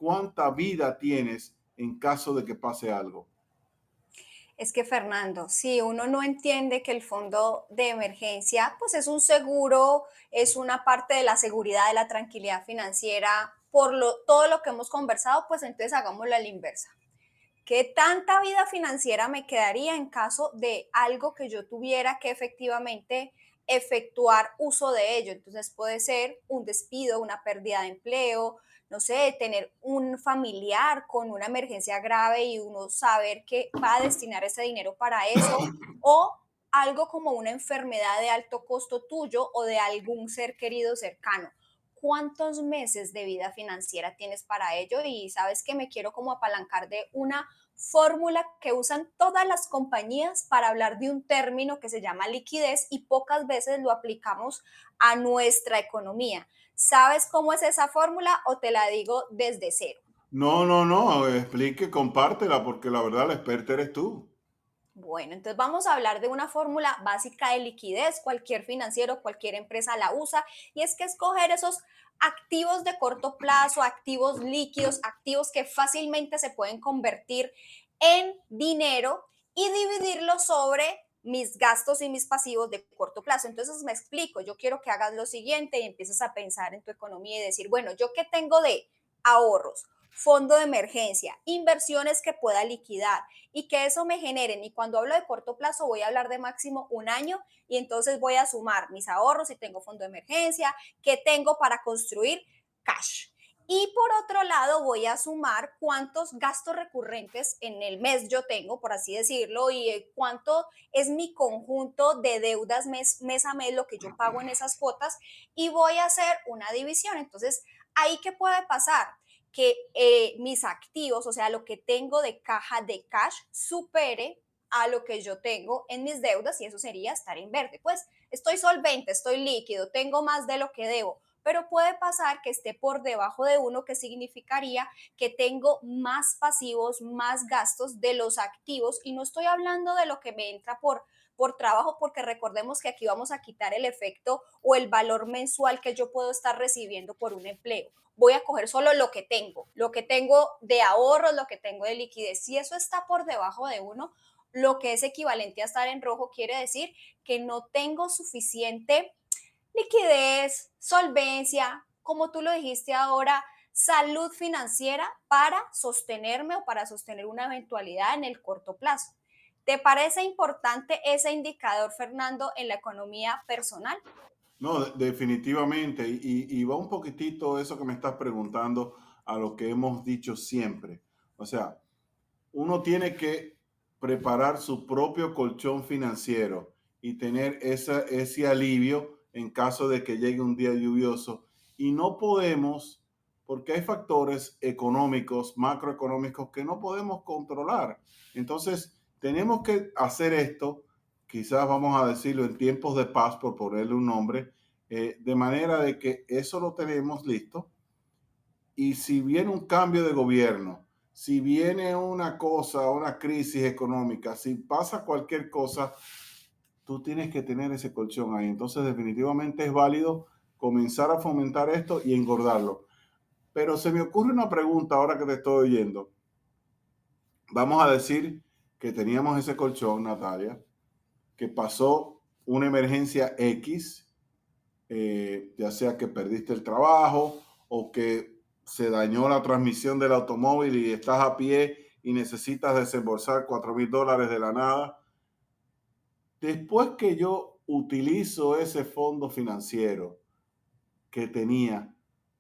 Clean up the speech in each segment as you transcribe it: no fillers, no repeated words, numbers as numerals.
cuánta vida tienes en caso de que pase algo. Es que Fernando, si uno no entiende que el fondo de emergencia, pues es un seguro, es una parte de la seguridad, de la tranquilidad financiera, todo lo que hemos conversado, pues entonces hagámoslo a la inversa. ¿Qué tanta vida financiera me quedaría en caso de algo que yo tuviera que efectivamente efectuar uso de ello? Entonces puede ser un despido, una pérdida de empleo, no sé, tener un familiar con una emergencia grave y uno saber que va a destinar ese dinero para eso, o algo como una enfermedad de alto costo tuyo o de algún ser querido cercano. ¿Cuántos meses de vida financiera tienes para ello? Y sabes que me quiero como apalancar de una fórmula que usan todas las compañías para hablar de un término que se llama liquidez y pocas veces lo aplicamos a nuestra economía. ¿Sabes cómo es esa fórmula o te la digo desde cero? No, no, no, explique, compártela, porque la verdad la experta eres tú. Bueno, entonces vamos a hablar de una fórmula básica de liquidez. Cualquier financiero, cualquier empresa la usa y es que escoger esos activos de corto plazo, activos líquidos, activos que fácilmente se pueden convertir en dinero y dividirlo sobre mis gastos y mis pasivos de corto plazo. Entonces me explico, yo quiero que hagas lo siguiente y empieces a pensar en tu economía y decir, bueno, ¿yo qué tengo de ahorros? Fondo de emergencia, inversiones que pueda liquidar y que eso me generen. Y cuando hablo de corto plazo, voy a hablar de máximo un año y entonces voy a sumar mis ahorros si tengo fondo de emergencia, que tengo para construir cash. Y por otro lado, voy a sumar cuántos gastos recurrentes en el mes yo tengo, por así decirlo, y cuánto es mi conjunto de deudas mes a mes, lo que yo pago en esas cuotas, y voy a hacer una división. Entonces, ¿ahí qué puede pasar? Que mis activos, o sea, lo que tengo de caja de cash, supere a lo que yo tengo en mis deudas y eso sería estar en verde. Pues estoy solvente, estoy líquido, tengo más de lo que debo, pero puede pasar que esté por debajo de uno, que significaría que tengo más pasivos, más gastos de los activos y no estoy hablando de lo que me entra por trabajo, porque recordemos que aquí vamos a quitar el efecto o el valor mensual que yo puedo estar recibiendo por un empleo. Voy a coger solo lo que tengo de ahorros, lo que tengo de liquidez. Si eso está por debajo de uno, lo que es equivalente a estar en rojo quiere decir que no tengo suficiente liquidez, solvencia, como tú lo dijiste ahora, salud financiera para sostenerme o para sostener una eventualidad en el corto plazo. ¿Te parece importante ese indicador, Fernando, en la economía personal? No, definitivamente. Y va un poquitito eso que me estás preguntando a lo que hemos dicho siempre. O sea, uno tiene que preparar su propio colchón financiero y tener ese alivio en caso de que llegue un día lluvioso. Y no podemos, porque hay factores económicos, macroeconómicos que no podemos controlar. Entonces, tenemos que hacer esto, quizás vamos a decirlo en tiempos de paz, por ponerle un nombre, de manera de que eso lo tenemos listo y si viene un cambio de gobierno, si viene una cosa, una crisis económica, si pasa cualquier cosa, tú tienes que tener ese colchón ahí. Entonces, definitivamente es válido comenzar a fomentar esto y engordarlo. Pero se me ocurre una pregunta ahora que te estoy oyendo. Vamos a decir que teníamos ese colchón, Natalia, que pasó una emergencia X, ya sea que perdiste el trabajo o que se dañó la transmisión del automóvil y estás a pie y necesitas desembolsar $4,000 de la nada. Después que yo utilizo ese fondo financiero que tenía,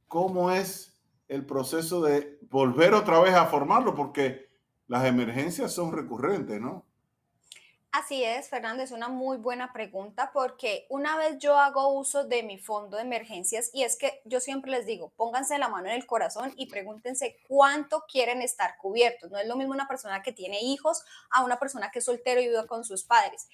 ¿cómo es el proceso de volver otra vez a formarlo? Porque las emergencias son recurrentes, ¿no? Así es, Fernando, es una muy buena pregunta porque una vez yo hago uso de mi fondo de emergencias y es que yo siempre les digo, pónganse la mano en el corazón y pregúntense cuánto quieren estar cubiertos. No es lo mismo una persona que tiene hijos a una persona que es soltero y vive con sus padres.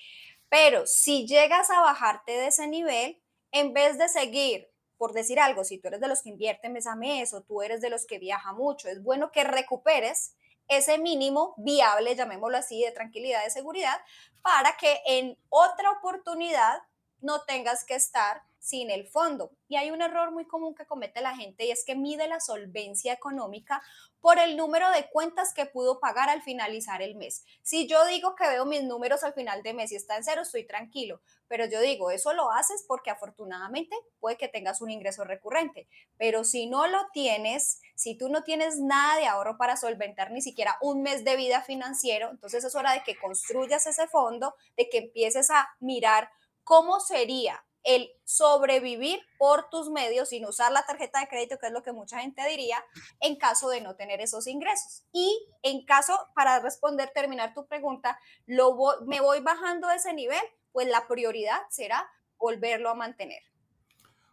Pero si llegas a bajarte de ese nivel, en vez de seguir, por decir algo, si tú eres de los que invierten mes a mes o tú eres de los que viaja mucho, es bueno que recuperes ese mínimo viable, llamémoslo así, de tranquilidad, de seguridad, para que en otra oportunidad no tengas que estar sin el fondo. Y hay un error muy común que comete la gente y es que mide la solvencia económica por el número de cuentas que pudo pagar al finalizar el mes. Si yo digo que veo mis números al final de mes y está en cero, estoy tranquilo, pero yo digo, eso lo haces porque afortunadamente puede que tengas un ingreso recurrente, pero si no lo tienes, si tú no tienes nada de ahorro para solventar ni siquiera un mes de vida financiero, entonces es hora de que construyas ese fondo, de que empieces a mirar cómo sería el sobrevivir por tus medios sin usar la tarjeta de crédito, que es lo que mucha gente diría, en caso de no tener esos ingresos. Y en caso, para responder, terminar tu pregunta, me voy bajando de ese nivel, pues la prioridad será volverlo a mantener.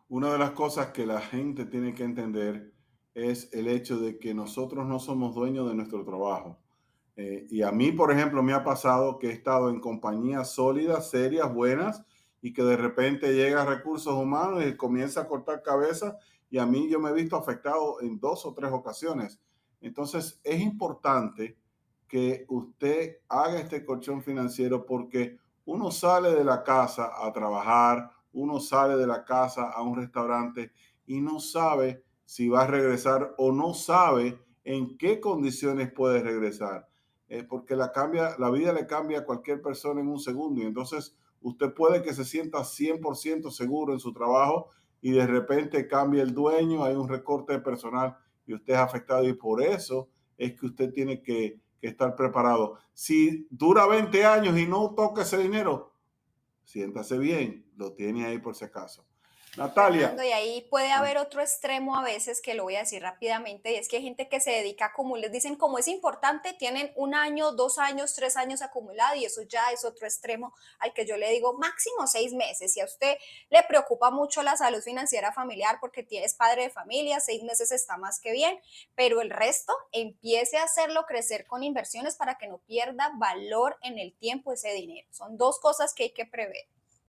Una de las cosas que la gente tiene que entender es el hecho de que nosotros no somos dueños de nuestro trabajo. Y a mí, por ejemplo, me ha pasado que he estado en compañías sólidas, serias, buenas, y que de repente llega recursos humanos y comienza a cortar cabezas, y a mí yo me he visto afectado en 2 o 3 ocasiones. Entonces, es importante que usted haga este colchón financiero porque uno sale de la casa a trabajar, uno sale de la casa a un restaurante y no sabe si va a regresar o no sabe en qué condiciones puede regresar. Porque la vida le cambia a cualquier persona en un segundo y entonces usted puede que se sienta 100% seguro en su trabajo y de repente cambia el dueño, hay un recorte de personal y usted es afectado y por eso es que usted tiene que estar preparado. Si dura 20 años y no toca ese dinero, siéntase bien, lo tiene ahí por si acaso. Natalia, Fernando, y ahí puede haber otro extremo a veces que lo voy a decir rápidamente, y es que hay gente que se dedica a acumular, dicen como es importante, tienen 1 año, 2 años, 3 años acumulado y eso ya es otro extremo al que yo le digo máximo 6 meses. Si a usted le preocupa mucho la salud financiera familiar porque es padre de familia, 6 meses está más que bien, pero el resto empiece a hacerlo crecer con inversiones para que no pierda valor en el tiempo ese dinero. Son dos cosas que hay que prever.